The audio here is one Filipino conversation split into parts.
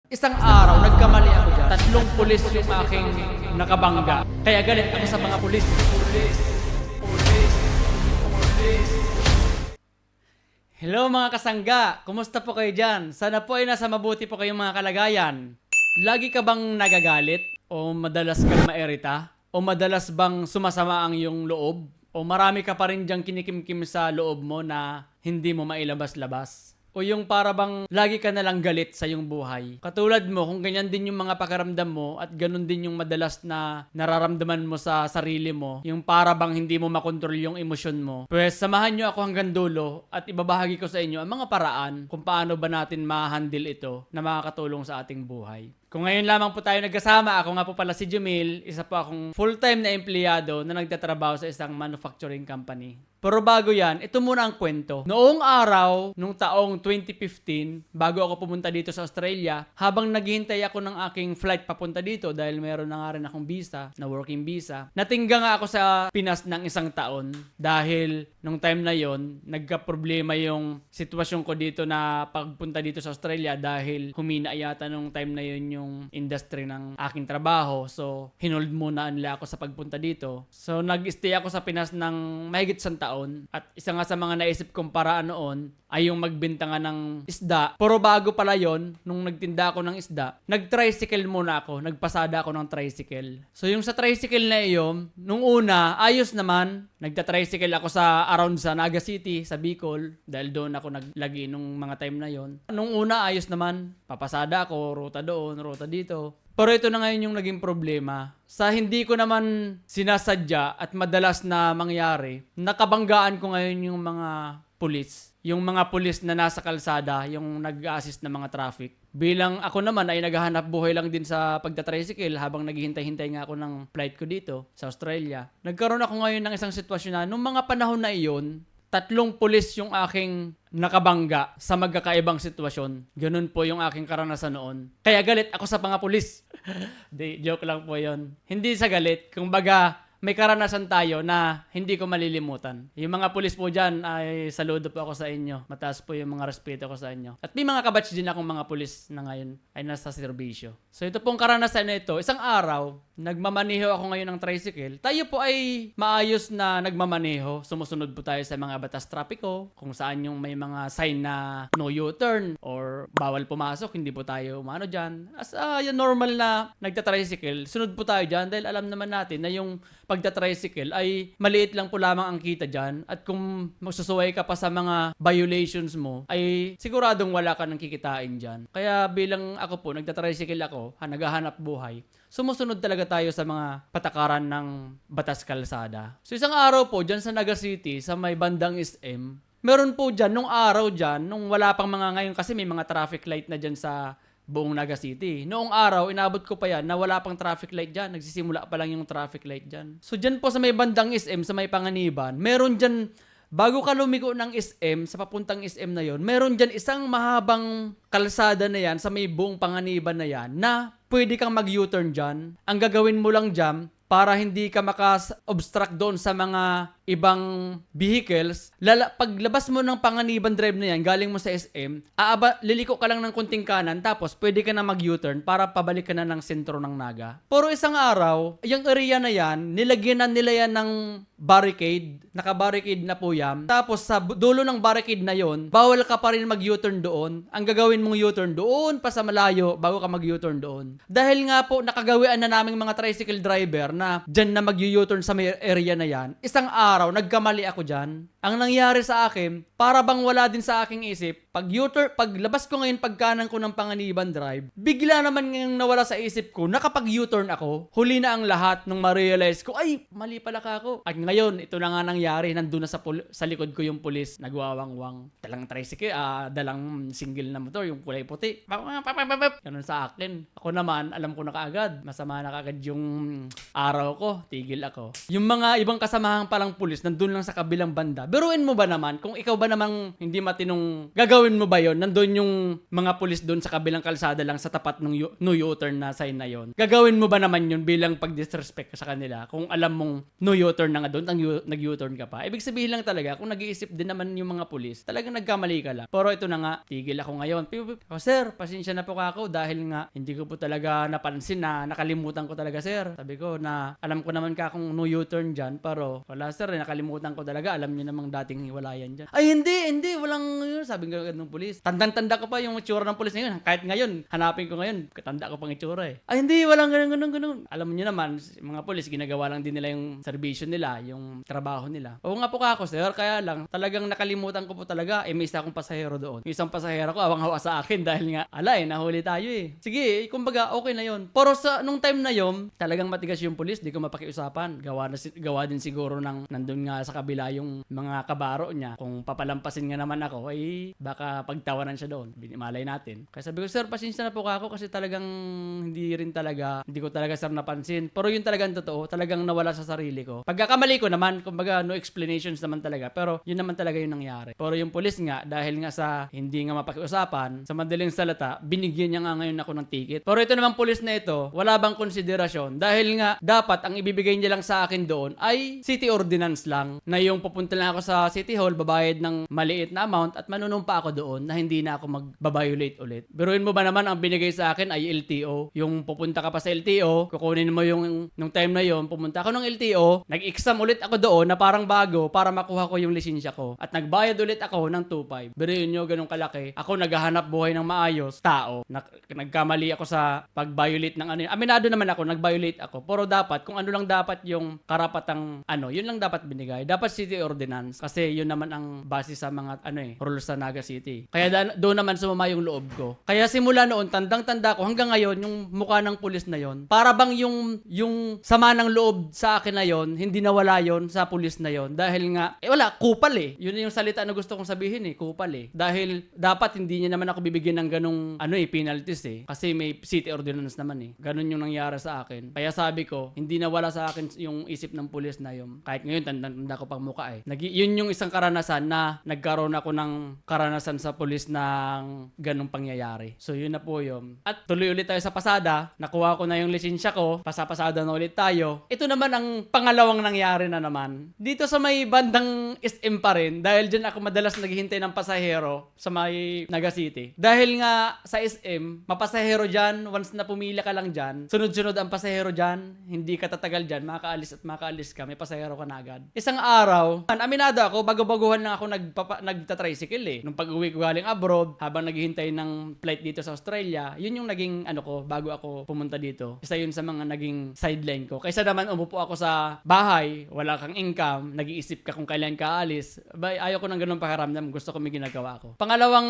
Isang araw, nagkamali ako dyan. Tatlong pulis yung aking nakabangga. Kaya galit ako sa mga pulis. Hello mga kasangga! Kumusta po kayo dyan? Sana po ay nasa mabuti po kayong mga kalagayan. Lagi ka bang nagagalit? O madalas kang mairita? O madalas bang sumasama ang iyong loob? O marami ka pa rin dyang kinikimkim sa loob mo na hindi mo mailabas-labas? O yung para bang lagi ka nalang galit sa iyong buhay. Katulad mo, kung ganyan din yung mga pakiramdam mo at ganun din yung madalas na nararamdaman mo sa sarili mo, yung para bang hindi mo makontrol yung emosyon mo, pues samahan nyo ako hanggang dulo at ibabahagi ko sa inyo ang mga paraan kung paano ba natin ma-handle ito na makakatulong sa ating buhay. Kung ngayon lamang po tayo nagkasama, ako nga po pala si Jumil, isa po akong full-time na empleyado na nagtatrabaho sa isang manufacturing company. Pero bago yan, ito muna ang kwento. Noong araw, nung taong 2015, bago ako pumunta dito sa Australia, habang naghihintay ako ng aking flight papunta dito dahil meron na nga rin akong visa, na working visa, natingga nga ako sa Pinas ng isang taon dahil nung time na yon nagka-problema yung sitwasyon ko dito na pagpunta dito sa Australia dahil humina yata nung time na yon yung industry ng aking trabaho. So, hinold muna nila ako sa pagpunta dito. So, nag-stay ako sa Pinas ng mahigit isang taon. At isa nga sa mga naisip kong paraan noon ay yung magbenta nga ng isda. Pero bago pala yon, nung nagtinda ako ng isda, nag-tricycle muna ako. Nagpasada ako ng tricycle. So, yung sa tricycle na iyon, nung una, ayos naman. Nagta-tricycle ako sa around sa Naga City, sa Bicol. Dahil doon ako naglagi nung mga time na yon. Nung una, ayos naman. Papasada ako, ruta doon, ruta dito. Pero ito na ngayon yung naging problema. Sa hindi ko naman sinasadya at madalas na mangyari, nakabanggaan ko ngayon yung mga pulis. Yung mga pulis na nasa kalsada, yung nag-assist ng mga traffic. Bilang ako naman ay naghahanap buhay lang din sa pagta-tricycle habang naghihintay-hintay nga ako ng flight ko dito sa Australia. Nagkaroon ako ngayon ng isang sitwasyon na nung mga panahon na iyon, tatlong pulis yung aking nakabangga sa magkakaibang sitwasyon. Ganun po yung aking karanasan noon. Kaya galit ako sa mga pulis. Di, joke lang po yon. Hindi sa galit. Kung baga, may karanasan tayo na hindi ko malilimutan. Yung mga pulis po dyan, ay saludo po ako sa inyo. Mataas po yung mga respeto ko sa inyo. At may mga kabatch din akong mga pulis na ngayon ay nasa serbisyo. So ito pong karanasan na ito, isang araw, nagmamaneho ako ngayon ng tricycle. Tayo po ay maayos na nagmamaneho. Sumusunod po tayo sa mga batas trapiko, kung saan yung may mga sign na no U-turn or bawal pumasok, hindi po tayo umano dyan. As yung normal na nagta-tricycle, sunod po tayo dyan dahil alam naman natin na yung pagta-tricycle ay maliit lang po lamang ang kita dyan at kung magsusuway ka pa sa mga violations mo ay siguradong wala ka nang kikitain dyan. Kaya bilang ako po, nagta-tricycle ako, naghahanap buhay, sumusunod talaga tayo sa mga patakaran ng batas kalsada. So isang araw po dyan sa Naga City, sa may bandang SM, meron po dyan, nung araw dyan, nung wala pang mga ngayon kasi may mga traffic light na dyan sa buong Naga City. Noong araw, inabot ko pa yan na wala pang traffic light dyan. Nagsisimula pa lang yung traffic light dyan. So dyan po sa may bandang SM, sa may Panganiban, meron dyan, bago ka lumiko ng SM, sa papuntang SM na yon, meron dyan isang mahabang kalsada na yan, sa may buong Panganiban na yan, na pwede kang mag-U-turn dyan. Ang gagawin mo lang dyan, para hindi ka maka-obstruct doon sa mga ibang vehicles, paglabas mo ng Panganiban Drive na yan, galing mo sa SM, liliko ka lang ng kunting kanan, tapos pwede ka na mag-U-turn para pabalik ka na ng sentro ng Naga. Pero isang araw, yung area na yan, nilagyan na nila yan ng barricade, naka-barricade na po yan. Tapos sa dulo ng barricade na yon, bawal ka pa rin mag-U-turn doon. Ang gagawin mong U-turn doon pa sa malayo bago ka mag-U-turn doon. Dahil nga po, nakagawian na naming mga tricycle driver na dyan na mag-U-turn sa may area na yan, isang araw, nagkamali ako dyan. Ang nangyari sa akin, para bang wala din sa aking isip, paglabas ko ngayon pagkanan ko ng Panganiban Drive, bigla naman ngayong nawala sa isip ko, nakapag-U-turn ako, huli na ang lahat nung ma-realize ko, ay, mali pala ka ako. At ngayon, ito na nga nangyari, nandun na sa likod ko yung pulis, nagwawangwang, dalang tricycle, dalang single na motor, yung kulay puti. Ganun sa akin. Ako naman, alam ko na kaagad, masama na kaagad yung araw ko, tigil ako. Yung mga ibang kasamahan palang pulis, nandun lang sa kabilang banda. Biruin mo ba naman, kung ikaw ba namang hindi matinong gagawin mo ba yon? Nandun yung mga pulis doon sa kabilang kalsada lang sa tapat ng no U-turn na sign na yon. Gagawin mo ba naman yun bilang pag-disrespect ka sa kanila kung alam mong no U-turn na nga doon, nag-U-turn ka pa? Ibig sabihin lang talaga, kung nag-iisip din naman yung mga pulis, talagang nagkamali ka lang. Pero ito na nga, tigil ako ngayon. Oh, sir, pasensya na po ako dahil nga hindi ko po talaga napansin na nakalimutan ko talaga, sir. Sabi ko na alam ko naman ka kung no U-turn dyan, pero wala sir, nakalimutan ko talaga. Alam niyo namang dating hiwalayan dyan. Ay hindi, walang yun. Sabi nga ng pulis. Tandang-tanda ko pa yung itsura ng pulis na yun. Kahit ngayon, hanapin ko ngayon, tanda ko pang itsura eh. Ay hindi, walang ganun. Alam niyo naman, mga pulis, ginagawa lang din nila yung serbisyo nila, yung trabaho nila. Oo nga po ako, sir, kaya lang, talagang nakalimutan ko po talaga, may isa akong pasahero doon. Yung isang pasahero ko, awang-awa sa akin dahil nga, nahuli tayo eh. Sige, kumbaga, okay na yun. Pero nung time na yun, talagang matigas yung pulis, di ko mapakiusapan. Gawa din siguro ng nandun nga sa kabila yung mga kabaro niya. Kung papalampasin nga naman ako, ay baka pagtawanan siya doon. Malay natin. Kaya sabi ko, sir, pasensya na po ako kasi talagang hindi ko talaga sir napansin. Pero yun talagang totoo, talagang nawala sa sarili ko. Pagkakamali ko naman, kumbaga no explanations naman talaga. Pero yun naman talaga yung nangyari. Pero yung pulis nga, dahil nga sa hindi nga mapakiusapan, sa madaling salata, binigyan niya nga ngayon ako ng ticket. Pero ito naman pulis na ito, wala bang konsiderasyon? Dahil nga, dapat ang ibibigay niya lang sa akin doon ay city ordinance lang. Na yung pupunta lang ako sa City Hall, babayad ng maliit na amount at manunumpa ako doon na hindi na ako magbabiolate ulit. Biruin mo ba naman ang binigay sa akin ay LTO? Yung pupunta ka pa sa LTO, kukunin mo yung nung time na yon, pumunta ako ng LTO, nag-exam ulit ako doon na parang bago para makuha ko yung lisensya ko. At nagbayad ulit ako ng 2.5. Biruin nyo, ganun kalaki. Ako naghahanap buhay ng maayos, tao. Nagkamali ako sa pag-violate ng ano. Aminado naman ako, nag-violate ako. Pero dapat, kung ano lang dapat yung karapatang yun lang dapat binigay. Dapat city ordinance. Kasi yun naman ang base sa mga rules sa Naga City. Kaya doon naman sumama yung loob ko. Kaya simula noon, tandang-tanda ko hanggang ngayon, yung mukha ng pulis na yon, para bang yung sama ng loob sa akin na yon, hindi nawala yon sa pulis na yon. Dahil nga, wala, kupal eh. Yun yung salita na gusto kong sabihin eh, kupal eh. Dahil dapat hindi niya naman ako bibigyan ng ganong penalties eh. Kasi may city ordinance naman eh. Ganon yung nangyari sa akin. Kaya sabi ko, hindi nawala sa akin yung isip ng pulis na yun. Kahit ngayon, tanda ko pang mukha eh. Yun yung isang karanasan na nagkaroon ako ng karanasan sa pulis ng ganong pangyayari. So yun na po yun. At tuloy ulit tayo sa pasada. Nakuha ko na yung lisensya ko. Pasapasada na ulit tayo. Ito naman ang pangalawang nangyari na naman. Dito sa may bandang SM pa rin. Dahil dyan ako madalas naghihintay ng pasahero sa may Naga City. Dahil nga sa SM, mapasahero dyan. Once na pumila ka lang dyan, sunod-sunod ang pasahero dyan. Hindi ka tatagal dyan. Makaalis ka. May pasahero ka na agad. Isang araw, aminado ako, bago-baguhan lang ako nagta-tricycle eh. Nung pag-uwi ko galing abroad, habang naghihintay ng flight dito sa Australia, yun yung naging ko, bago ako pumunta dito. Isa yun sa mga naging sideline ko. Kaysa naman umupo ako sa bahay, wala kang income, nag-iisip ka kung kailan ka alis. Ayaw ko ng ganun pakiramdam. Gusto ko may ginagawa ko. Pangalawang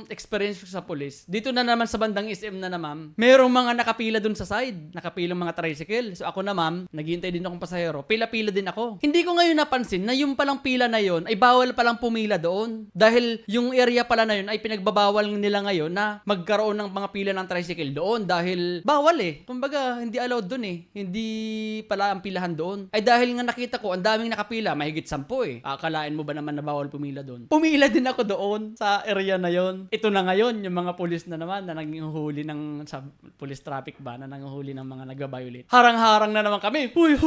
experience ko sa police, dito na naman sa bandang SM na naman, merong mga nakapila dun sa side. Nakapilang mga tricycle. So ako naman, naghihintay din akong pasahero. Pila-pila din ako. Hindi ko ngayon napansin na yung palang pila na yon ay bawal palang pumila doon. Dahil yung area pala na yun ay pinagbabawal nila ngayon na magkaroon ng mga pila ng tricycle doon. Dahil bawal eh. Kumbaga, hindi allowed doon eh. Hindi pala ang pilahan doon. Ay dahil nga nakita ko, ang daming nakapila. Mahigit 10 eh. Akalain mo ba naman na bawal pumila doon? Pumila din ako doon sa area na yon. Ito na ngayon, yung mga pulis na naman na nanguhuli ng sa police traffic ba na nanguhuli ng mga nag-violate. Harang-harang na naman kami. Huy.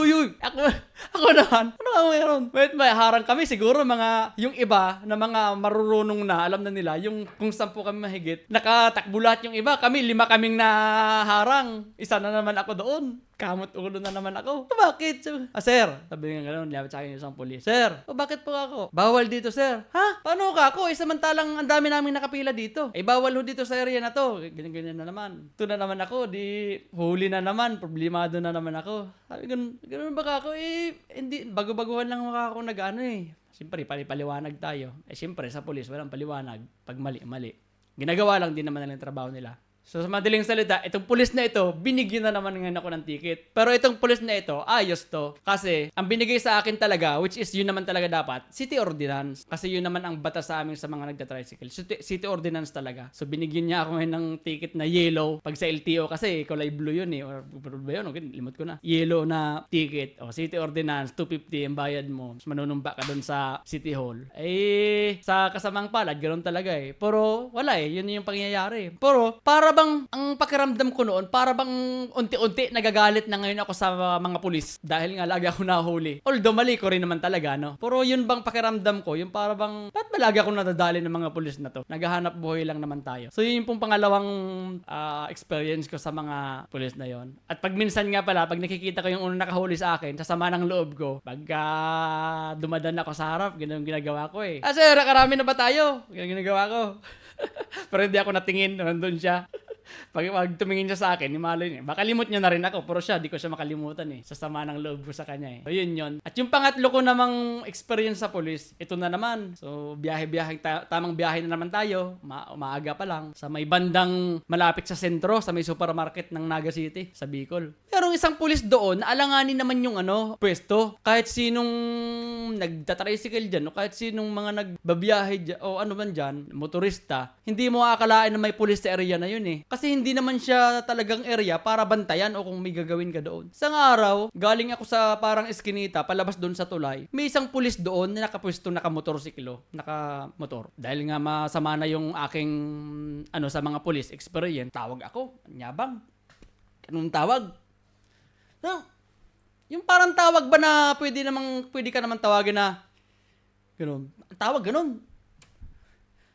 Ako naman. Ano nga meron? Wait, may harang kami. Siguro yung iba na mga marurunong na, alam na nila, yung kung 10 kami mahigit, nakatakbo lahat yung iba. 5 kaming naharang. Isa na naman ako doon. Kamot ulo na naman ako. Bakit? Sir, sabi nga gano'n, lapit sa akin yung isang pulis. Sir, bakit po ako? Bawal dito, sir. Ha? Paano ka ako? Samantalang ang dami namin nakapila dito. Bawal ho dito sa area na to. Ganyan na naman. Ito na naman ako, di huli na naman. Problemado na naman ako. Sabi ganun ba ako? Hindi, bago-baguhan lang ako nag-ano eh. Siyempre, paliwanag tayo. Siyempre, sa pulis, walang paliwanag. Pag mali. Ginagawa lang din naman nila yung trabaho nila. So sa madaling salita, itong pulis na ito, binigyan na naman ngayon ako ng ticket. Pero itong pulis na ito, ayos to. Kasi ang binigay sa akin talaga, which is yun naman talaga dapat, city ordinance. Kasi yun naman ang batas sa amin sa mga nagta-tricycle. City ordinance talaga. So binigyan niya ako ngayon ng ticket na yellow. Pag sa LTO kasi, kulay blue yun eh. Or ba yun? Okay, limot ko na. Yellow na ticket. O, city ordinance, 250 ang bayad mo. Mas manunumba ka doon sa City Hall. Eh, sa kasamang palad, ganoon talaga eh. Pero wala eh. Yun yung pangyayari. Pero, para bang ang pakiramdam ko noon, para bang unti-unti nagagalit na ngayon ako sa mga pulis dahil nga lagi ako nahuli. Although mali ko rin naman talaga, no? Pero yun bang pakiramdam ko, yung para bang, ba't ba lagi ako nadadali ng mga pulis na to? Naghahanap buhay lang naman tayo. So yun yung pong pangalawang experience ko sa mga pulis na yon. At pag minsan nga pala, pag nakikita ko yung unang nakahuli sa akin, sa sama ng loob ko, pagka dumadan ako sa harap, ganun ginagawa ko eh. Sir, nakarami na ba tayo? Ganun ginagawa ko. Pero hindi ako natingin, nandun siya. Pag tumingin siya sa akin, malay niya. Makalimot niya na rin ako, pero siya, di ko siya makalimutan eh. Sa sama ng loob ko sa kanya eh. So, yun. At yung pangatlo ko namang experience sa police, ito na naman. So, tamang biyahe na naman tayo. Maaga pa lang. Sa may bandang malapit sa sentro, sa may supermarket ng Naga City, sa Bicol. Merong isang police doon, alanganin naman yung pwesto. Kahit sinong nagtatricycle dyan, o kahit sinong mga nagbabiyahe dyan, o ano man dyan, motorista, hindi mo akalain na may police sa area na yun eh. Kasi hindi naman siya talagang area para bantayan o kung may gagawin ka doon. Isang araw, galing ako sa parang eskinita, palabas doon sa tulay. May isang pulis doon na nakapwesto nakamotorsiklo, nakamotor. Dahil nga masama na yung aking sa mga pulis experience, tawag ako, nyabang. Anong tawag? No, yung parang tawag ba na pwede ka naman tawagin na ganun. Tawag ganun.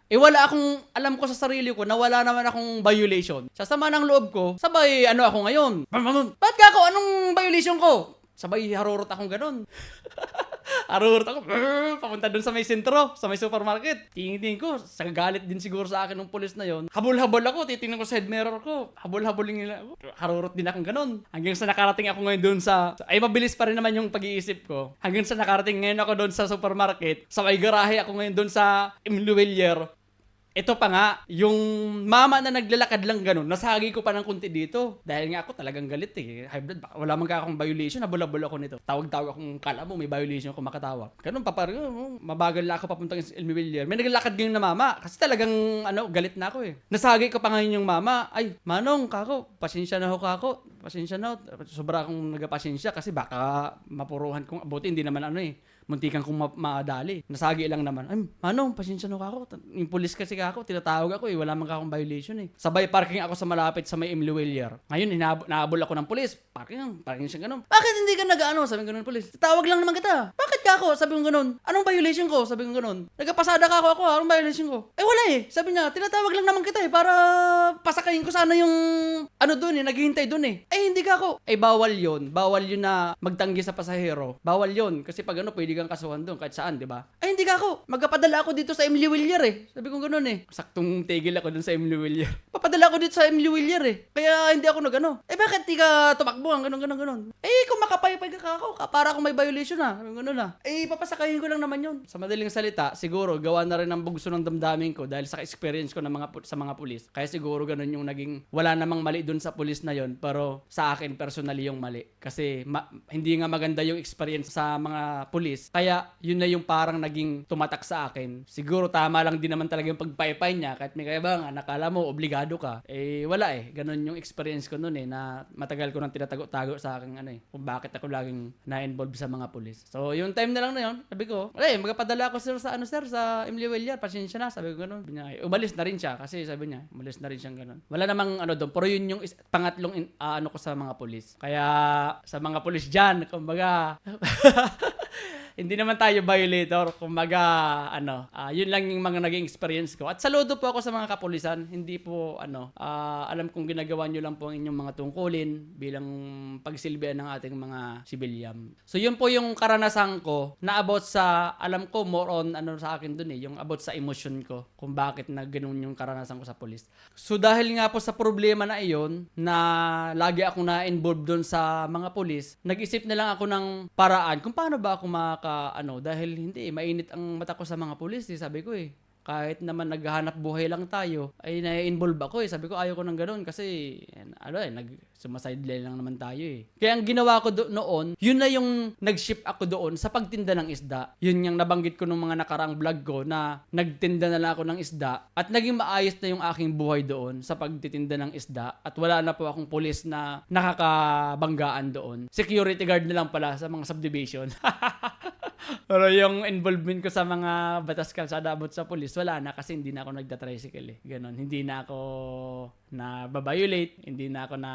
Wala akong, alam ko sa sarili ko na wala naman akong violation. Sa sama ng loob ko, sabay, ako ngayon? Ba't ka ako? Anong violation ko? Sabay, harurot akong ganun. Harurot ako, papunta dun sa may sentro, sa may supermarket. Tingin ko, sagagalit din siguro sa akin ng pulis na yon. Habol-habol ako, titingnan ko sa head mirror ko. Habol-haboling nila ako. Harurot din akong ganun. Hanggang sa nakarating ako ngayon dun ay mabilis pa rin naman yung pag-iisip ko. Hanggang sa nakarating ngayon ako dun sa supermarket, sa may garahe ako ngayon dun sa Imluwelier. Ito pa nga, yung mama na naglalakad lang ganun, nasagi ko pa ng kunti dito. Dahil nga ako talagang galit eh. High blood, wala man akong violation, habol-habol ako nito. Tawag-tawag akong kala mo, may violation ako makatawag. Ganun pa parang, mabagal na ako papuntang Ilmiwilier. May naglalakad ngayon na mama, kasi talagang, galit na ako eh. Nasagi ko pa ngayon yung mama, ay, Manong, kako, pasensya na ho kako. Pasensya na ho. Sobra akong nagpasensya kasi baka mapuruhan kong, buti hindi naman muntikan kong maadali. Nasagi lang naman. Ay, Manong, pasensya na ako. Yung police kasi ako, tinatawag ako eh. Wala man akong violation eh. Sabay parking ako sa malapit sa may Imluwelier. Ngayon, naabol ako ng police. Parking siya ganun. Bakit hindi ka nag-ano? Sabi ko ganun, police. Tawag lang naman kita. Bakit ka ako? Sabi ko ganun. Anong violation ko? Sabi ko ganun. Nagkapasada ka ako. Anong violation ko? Wala eh. Sabi niya, tinatawag lang naman kita eh. Para pasakayin ko sana yung doon eh. Naghihintay doon eh. Hindi ka ako. Bawal yun. Bawal yun na magtanggi sa pasahero. Bawal yun. Kasi pag pwede kang kasuhan doon kahit saan, di ba? Hindi ka ako. Magpapadala ako dito sa Imluwelier eh. Sabi ko ganoon eh. Saktong tigil ako doon sa Imluwelier. Papadala ako dito sa Imluwelier eh. Kaya hindi ako nagano. Bakit di ka tumakbo? Ganun. Kung makapaypay ka ako, para akong may violation na. Ganun na. Papasakayin ko lang naman yun. Sa madaling salita, siguro gawa na rin ng bugso ng damdamin ko dahil sa experience ko sa mga pulis. Kaya siguro ganun yung naging wala namang mali doon sa pulis na yon, pero sa akin personally yung mali. Kasi hindi nga maganda yung experience sa mga pulis. Kaya yun na yung parang naging tumatak sa akin. Siguro tama lang din naman talaga yung pagpaypay niya kahit may kayabangan, nakala mo obligado ka. Wala eh. Ganun yung experience ko noon eh na matagal ko nang tinatago-tago sa akin kung bakit ako laging na-involve sa mga pulis. So yung time na lang na yun, sabi ko, magpapadala ako sir sa Imluwelier, pasensya na, sabi ko ganun. Umalis na rin siya kasi sabi niya, umalis na rin siyang ganun. Wala namang doon, pero yun yung pangatlong ko sa mga pulis. Kaya sa mga pulis dyan, kumbaga hindi naman tayo violator. Kumbaga, yun lang yung mga naging experience ko. At saludo po ako sa mga kapulisan. Hindi po, alam kong ginagawa nyo lang po ang inyong mga tungkulin bilang pagsilbihan ng ating mga sibilyan. So, yun po yung karanasan ko na about sa, alam ko, more on, sa akin dun yung about sa emotion ko. Kung bakit na ganun yung karanasan ko sa pulis. So, dahil nga po sa problema na iyon, na lagi ako na-involved dun sa mga pulis, nag-isip na lang ako ng paraan kung paano ba ako dahil hindi mainit ang mata ko sa mga pulis sabi ko kahit naman naghahanap buhay lang tayo, ay na-involve ako eh. Sabi ko, ayaw ko ng ganun kasi, sumasideline lang naman tayo eh. Kaya ang ginawa ko noon, yun na yung nag-ship ako doon sa pagtinda ng isda. Yun yung nabanggit ko nung mga nakaraang vlog ko na nagtinda na lang ako ng isda at naging maayos na yung aking buhay doon sa pagtitinda ng isda at wala na po akong pulis na nakakabanggaan doon. Security guard na lang pala sa mga subdivision. Pero yung involvement ko sa mga batas kalsada about sa pulis, wala na kasi hindi na ako nagda-tricycle eh. Ganon. Hindi na ako na babiolate, hindi na ako na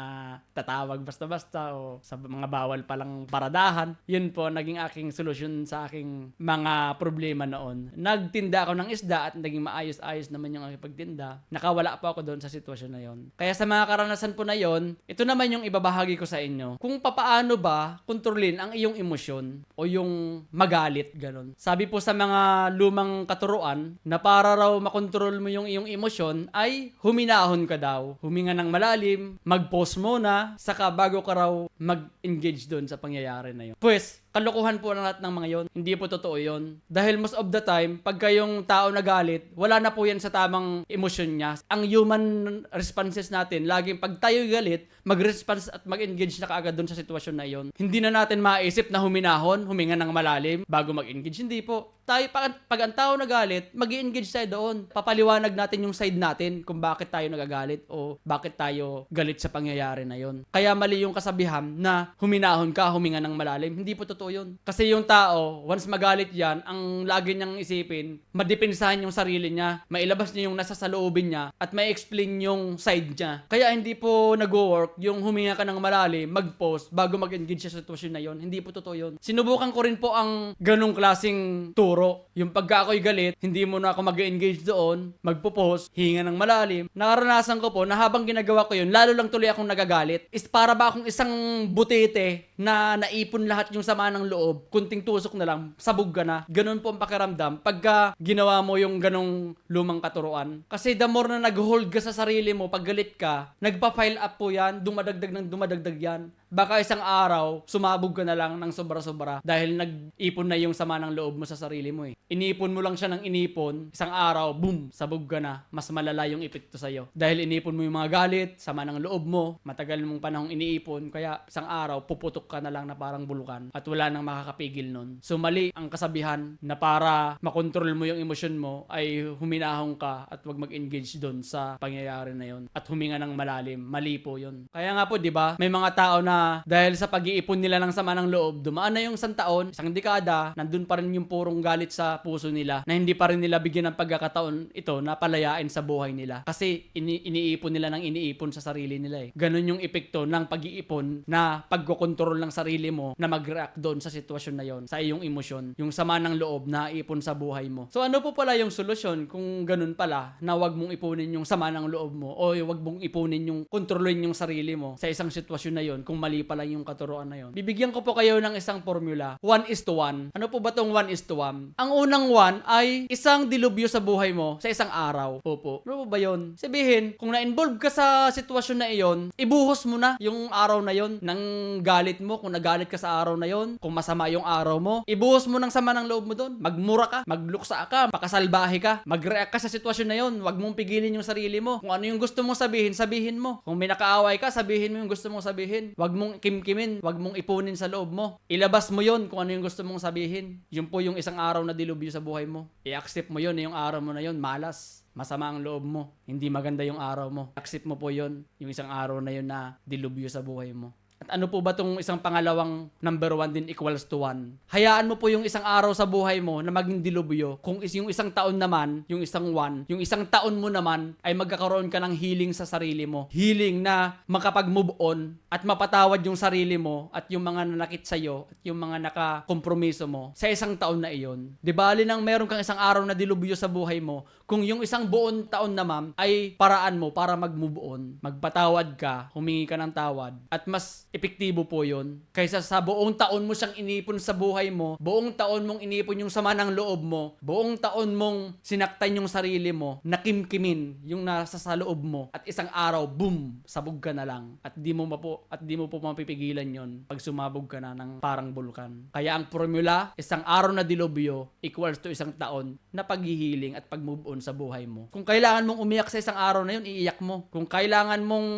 tatawag basta-basta o sa mga bawal palang paradahan. Yun po, naging aking solusyon sa aking mga problema noon. Nagtinda ako ng isda at naging maayos-ayos naman yung aking pagtinda. Nakawala po ako doon sa sitwasyon na yon. Kaya sa mga karanasan po na yon, ito naman yung ibabahagi ko sa inyo. Kung papaano ba kontrolin ang iyong emosyon o yung magalit, ganon. Sabi po sa mga lumang katuruan na para raw makontrol mo yung iyong emosyon ay huminahon ka daw. Huminga ng malalim, mag-pause muna, saka bago ka raw mag-engage doon sa pangyayari na yun. Pues, kalokohan po ang lahat ng mga yon. Hindi po totoo yon. Dahil most of the time, pag kayong tao nagalit, wala na po yan sa tamang emosyon niya. Ang human responses natin, laging pag tayo galit, mag-response at mag-engage na kaagad doon sa sitwasyon na yon. Hindi na natin maisip na huminahon, huminga ng malalim, bago mag-engage. Hindi po. Tayo, pag ang tao nagalit, mag-i-engage tayo doon. Papaliwanag natin yung side natin kung bakit tayo nagagalit o bakit tayo galit sa pangyayari na yon. Kaya mali yung kasabihan na huminahon ka, huminga ng malalim. Hindi po totoo yun. Kasi yung tao, once magalit yan, ang lagi niyang isipin, madepensahan yung sarili niya, mailabas niya yung nasa saloobin niya, at ma-explain yung side niya. Kaya hindi po nag-work yung huminga ka ng malalim, mag-pause, bago mag-engage sa sitwasyon na yon. Hindi po totoo yun. Sinubukan ko rin po ang ganong klaseng turo. Yung pagka ako'y galit, hindi mo na ako mag-engage doon, magpo-pause, hinga ng malalim. Nakaranasan ko po na habang ginagawa ko yun, lalo lang tuloy akong nagagalit. Is para ba akong isang butete na naipon lahat yung sama ng loob, kunting tusok na lang, sabog ka na. Ganun po ang pakiramdam pagka ginawa mo yung ganong lumang katuruan. Kasi the more na nag-hold ka sa sarili mo, pag galit ka, nagpa-pile up po yan, dumadagdag ng dumadagdag yan. Baka isang araw, sumabog ka na lang ng sobra-sobra dahil nag-ipon na yung sama ng loob mo sa sarili mo eh. Inipon mo lang siya ng inipon, isang araw, boom, sabog ka na. Mas malala yung epekto sa'yo. Dahil inipon mo yung mga galit, sama ng loob mo, matagal mong panahong iniipon, kaya isang araw, puputok ka na lang na parang bulukan at wala nang makakapigil nun. So mali ang kasabihan na para makontrol mo yung emosyon mo ay huminahon ka at wag mag-engage doon sa pangyayari na yon at huminga ng malalim. Mali po yun. Kaya nga po, di ba, may mga tao na dahil sa pag-iipon nila ng sama ng loob, dumaan na yung isang taon, isang dekada, nandun pa rin yung purong galit sa puso nila na hindi pa rin nila bigyan ng pagkakataon ito na palayain sa buhay nila. Kasi iniipon nila ng iniipon sa sarili nila eh. Ganun yung epekto ng pag-iipon na pagkokontrol ng sarili mo na mag-react doon sa sitwasyon na yon, sa iyong emosyon, yung sama ng loob na ipon sa buhay mo. So ano po pala yung solusyon kung ganun pala na wag mong ipunin yung sama ng loob mo o wag mong ipunin yung kontrolin yung sarili mo sa isang sitwasyon na yon kung mali pala yung katuruan na yon. Bibigyan ko po kayo ng isang formula, 1:1. Ano po ba tong 1:1? Ang unang 1 ay isang dilubyo sa buhay mo sa isang araw. Opo. Ano po ba yun? Sabihin, kung na-involve ka sa sitwasyon na iyon, ibuhos mo na yung araw na yon ng galit mo. Kung nagalit ka sa araw na yon, kung masama yung araw mo, ibuhos mo ng sama ng loob mo doon. Magmura ka, magluksa ka, makasalbahe ka, mag-react ka sa sitwasyon na yon. Huwag mong pigilin yung sarili mo. Kung ano yung gusto mong sabihin, sabihin mo. Kung may nakaaway ka, sabihin mo yung gusto mong sabihin. Huwag mong kimkimin, huwag mong ipunin sa loob mo. Ilabas mo yon kung ano yung gusto mong sabihin. Yun po yung isang araw na dilubyo sa buhay mo. I-accept mo yon, yung araw mo na yon, malas. Masama ang loob mo. Hindi maganda yung araw mo. Accept mo po yon, yung isang araw na yon na dilubyo sa buhay mo. At ano po ba tong isang pangalawang number 1 din equals to 1? Hayaan mo po yung isang araw sa buhay mo na maging dilubyo. Kung yung isang taon naman, yung isang 1, yung isang taon mo naman ay magkakaroon ka ng healing sa sarili mo. Healing na makapag-move on at mapatawad yung sarili mo at yung mga nanakit sa'yo at yung mga nakakompromiso mo sa isang taon na iyon. Di ba, nang meron kang isang araw na dilubyo sa buhay mo, kung yung isang buong taon naman ay paraan mo para mag-move on, magpatawad ka, humingi ka ng tawad, at mas epektibo po yun. Kaysa sa buong taon mo siyang inipon sa buhay mo, buong taon mong inipon yung sama ng loob mo, buong taon mong sinaktan yung sarili mo, nakimkimin yung nasa sa loob mo, at isang araw, boom, sabog ka na lang. At di mo po mapipigilan yon pag sumabog ka na ng parang bulkan. Kaya ang formula, isang araw na dilubyo equals to isang taon na paghihiling at pag-move on sa buhay mo. Kung kailangan mong umiyak sa isang araw na yun, iiyak mo. Kung kailangan mong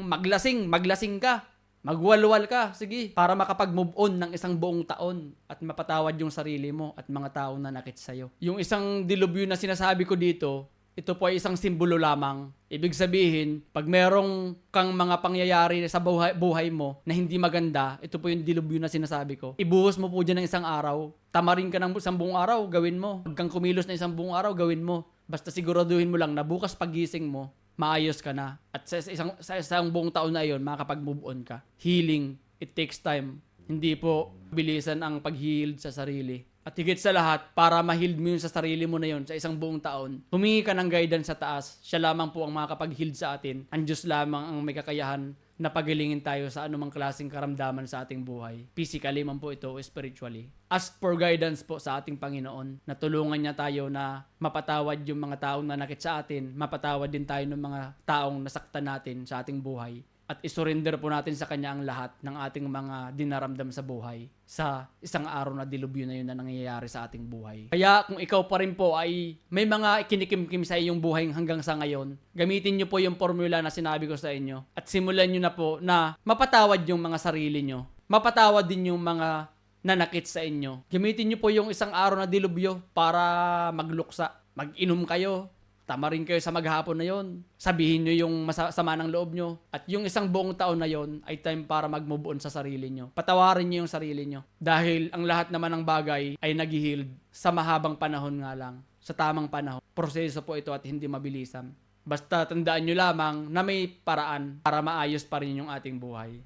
maglasing ka. Magwalwal ka, sige, para makapag-move on ng isang buong taon at mapatawad yung sarili mo at mga taong nanakit sa'yo. Yung isang dilubyo na sinasabi ko dito, ito po ay isang simbolo lamang. Ibig sabihin, pag merong kang mga pangyayari sa buhay mo na hindi maganda, ito po yung dilubyo na sinasabi ko. Ibuhos mo po dyan ng isang araw. Tamarin ka ng isang buong araw, gawin mo. Pag kang kumilos na isang buong araw, gawin mo. Basta siguraduhin mo lang na bukas pagising mo, maayos ka na. At sa isang buong taon na iyon, makakapag-move on ka. Healing, it takes time. Hindi po bilisan ang pag-heal sa sarili. At higit sa lahat, para ma-heal mo yun sa sarili mo na yun sa isang buong taon, humingi ka ng guidance sa taas. Siya lamang po ang makakapag-heal sa atin. Ang Diyos lamang ang may kakayahan na pagilingin tayo sa anumang klaseng karamdaman sa ating buhay. Physically man po ito o spiritually. Ask for guidance po sa ating Panginoon na tulungan niya tayo na mapatawad yung mga taong nanakit sa atin, mapatawad din tayo ng mga taong nasaktan natin sa ating buhay. At isurrender po natin sa Kanya ang lahat ng ating mga dinaramdam sa buhay sa isang araw na dilubyo na yun na nangyayari sa ating buhay. Kaya kung ikaw pa rin po ay may mga kinikimkim sa iyong buhay hanggang sa ngayon, gamitin nyo po yung formula na sinabi ko sa inyo at simulan nyo na po na mapatawad yung mga sarili nyo. Mapatawad din yung mga nanakit sa inyo. Gamitin nyo po yung isang araw na dilubyo para magluksa. Mag-inom kayo. Tamarin kayo sa maghapon na yon. Sabihin nyo yung sama ng loob nyo. At yung isang buong taon na yon ay time para mag-move on sa sarili nyo. Patawarin nyo yung sarili nyo. Dahil ang lahat naman ng bagay ay nag-healed sa mahabang panahon nga lang. Sa tamang panahon. Proseso po ito at hindi mabilisan. Basta tandaan nyo lamang na may paraan para maayos pa rin yung ating buhay.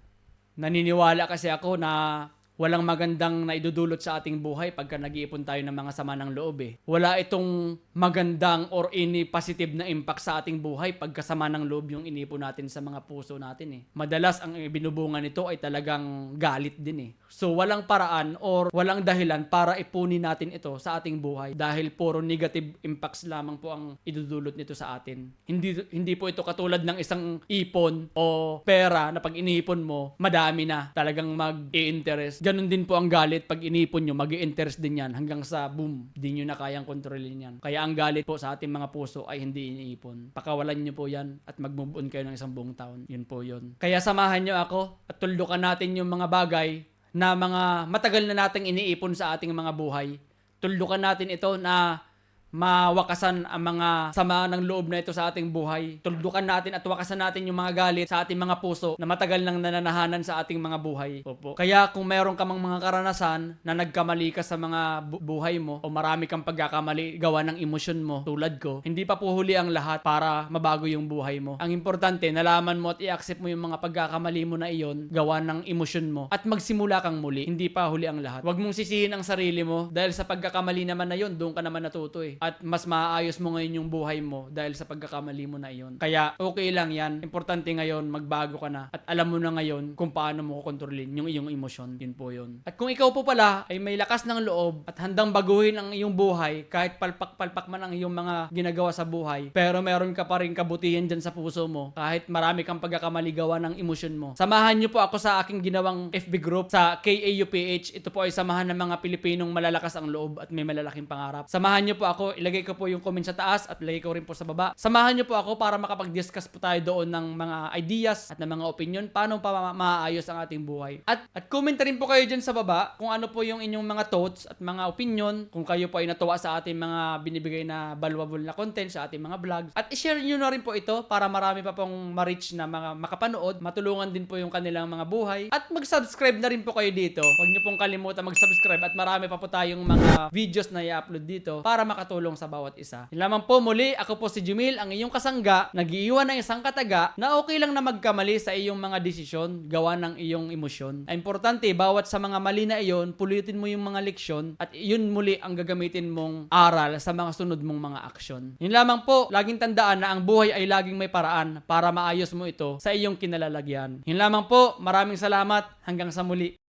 Naniniwala kasi ako na walang magandang naidudulot sa ating buhay pagka nag-iipon tayo ng mga sama ng loob eh. Wala itong magandang or any positive na impact sa ating buhay pagka sama ng loob yung inipon natin sa mga puso natin eh. Madalas ang binubunga nito ay talagang galit din eh. So walang paraan or walang dahilan para ipunin natin ito sa ating buhay dahil puro negative impacts lamang po ang idudulot nito sa atin. Hindi po ito katulad ng isang ipon o pera na pag inipon mo, madami na talagang mag-i-interest. Ganun din po ang galit pag inipon nyo, mag-i-interest din yan hanggang sa boom, di nyo na kayang kontrolin yan. Kaya ang galit po sa ating mga puso ay hindi iniipon. Pakawalan nyo po yan at mag-move on kayo ng isang buong taon. Yun po yun. Kaya samahan nyo ako at tuldukan natin yung mga bagay na mga matagal na nating iniipon sa ating mga buhay. Tuldukan natin ito na mawakasan ang mga sama ng loob na ito sa ating buhay. Tuldukan natin at wakasan natin yung mga galit sa ating mga puso na matagal nang nananahanan sa ating mga buhay. Opo. Kaya kung meron ka mga karanasan na nagkamali ka sa mga buhay mo o marami kang pagkakamali gawa ng emosyon mo tulad ko, hindi pa po huli ang lahat para mabago yung buhay mo. Ang importante, nalaman mo at i-accept mo yung mga pagkakamali mo na iyon gawa ng emosyon mo at magsimula kang muli. Hindi pa huli ang lahat. Huwag mong sisihin ang sarili mo dahil sa pagkakamali naman na yun, doon ka naman natuto eh. At mas maayos mo ngayon yung buhay mo dahil sa pagkakamali mo na iyon. Kaya okay lang yan. Importante ngayon, magbago ka na. At alam mo na ngayon kung paano mo kontrolin yung iyong emosyon. Yun po yun. At kung ikaw po pala ay may lakas ng loob at handang baguhin ang iyong buhay, kahit palpak-palpak man ang iyong mga ginagawa sa buhay, pero meron ka pa rin kabutihan dyan sa puso mo, kahit marami kang pagkakamali gawa ng emosyon mo. Samahan niyo po ako sa aking ginawang FB group sa KAUPH. Ito po ay samahan ng mga Pilipinong malalakas ang loob at may malalaking pangarap. Samahan niyo po ako. Ilagay ko po yung comment sa taas at ilagay ko rin po sa baba. Samahan niyo po ako para makapag-discuss po tayo doon ng mga ideas at ng mga opinion paano pa maayos ang ating buhay. At comment rin po kayo dyan sa baba kung ano po yung inyong mga thoughts at mga opinion, kung kayo po ay natuwa sa ating mga binibigay na valuable na content sa ating mga vlogs. At i-share niyo na rin po ito para marami pa pong ma-reach na mga makapanood, matulungan din po yung kanilang mga buhay. At mag-subscribe na rin po kayo dito. Huwag niyo pong kalimutan mag-subscribe at marami pa po tayong mga videos na i-upload dito para makatulong makatulong sa bawat isa. Yun lamang po, muli, ako po si Jumil, ang iyong kasangga, nag-iiwan ng isang kataga na okay lang na magkamali sa iyong mga desisyon, gawa ng iyong emosyon. Ay importante, bawat sa mga mali na iyon, pulutin mo yung mga leksyon at yun muli ang gagamitin mong aral sa mga sunod mong mga aksyon. Yun lamang po, laging tandaan na ang buhay ay laging may paraan para maayos mo ito sa iyong kinalalagyan. Yun lamang po, maraming salamat, hanggang sa muli.